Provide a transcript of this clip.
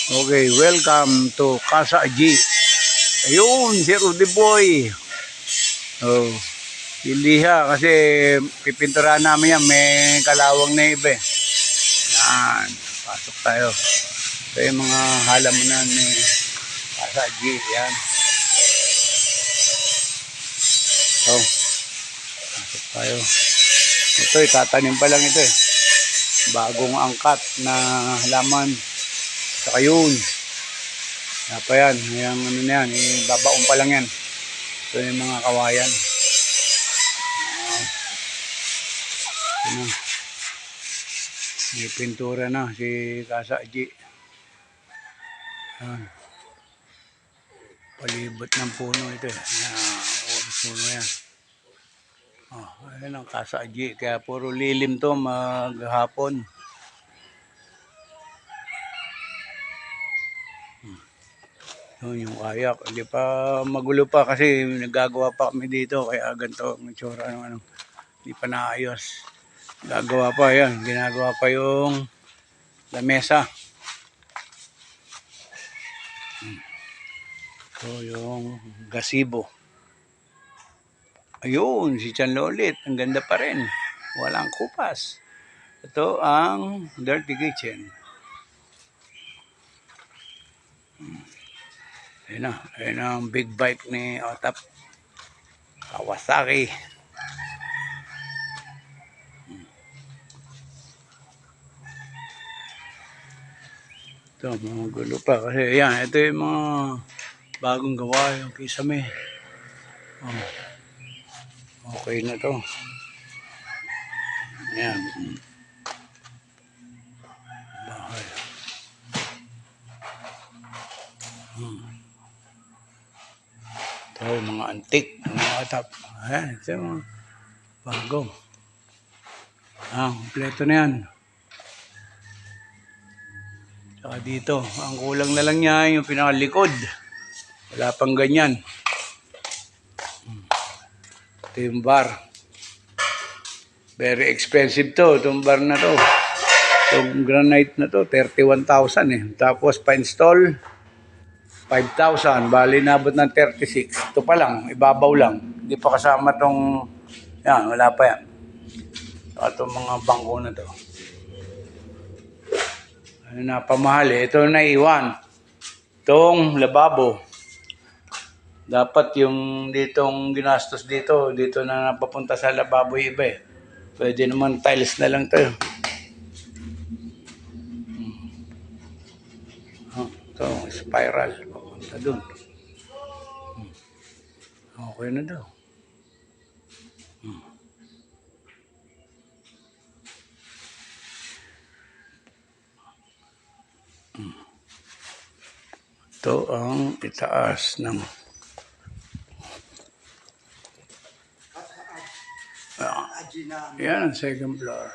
Okay, welcome to Casa G. Ayun, si Rudy Boy. Oh, hindi siya kasi pipinturahan namin yan. May kalawang na iba eh. Yan, pasok tayo. Ito yung mga halaman ni Casa G. Yan. Oh, pasok tayo. Ito, tatanim pa lang ito eh. Bagong angkat na halaman. Saka yun. Pa yan, yung ano na yan, babaon pa lang yan. Ito yung mga kawayan. May pintura na si Casa G. Yan. Palibot ng puno ito eh. Puno yan. Oh, ayan ang Casa G. Kaya puro lilim to maghapon. Yun yung kayak. Hindi pa magulo pa kasi nagagawa pa kami dito. Kaya ganito ang itsura. Hindi pa naayos. Gagawa pa yan. Ginagawa pa yung lamesa. Ito yung gazebo. Ayun, si Chan Lolit. Ang ganda pa rin. Walang kupas. Ito ang dirty kitchen. Ayun ang big bike ni Otap. Kawasaki. Ito, mga gulo pa. Kasi yan, ito yung mga bagong gawa. Yung kisame. Oh. Okay na to. Yan. Bahay. Ito yung mga antik. Mga Otap. Ayan, ito yung mga bago. Kompleto na yan. Saka dito, ang kulang na lang niya yung pinakalikod. Wala pang ganyan. Ito yung bar. Very expensive to. Itong bar na to. Itong granite na to, 31,000 eh. Tapos pa-install, 5,000. Bali, nabot ng 36. Ito pa lang, ibabaw lang. Hindi pa kasama tong, yan, wala pa yan. Itong mga bangko na to. Ano na, pamahal eh. Ito na iwan. Itong lababo. Dapat yung ditong ginastos dito na napapunta sa lababo iba eh. Pwede naman tiles na lang tayo. Ito, spiral. Papunta dun. Okay na daw. Ito ang itaas ng yan ang second floor.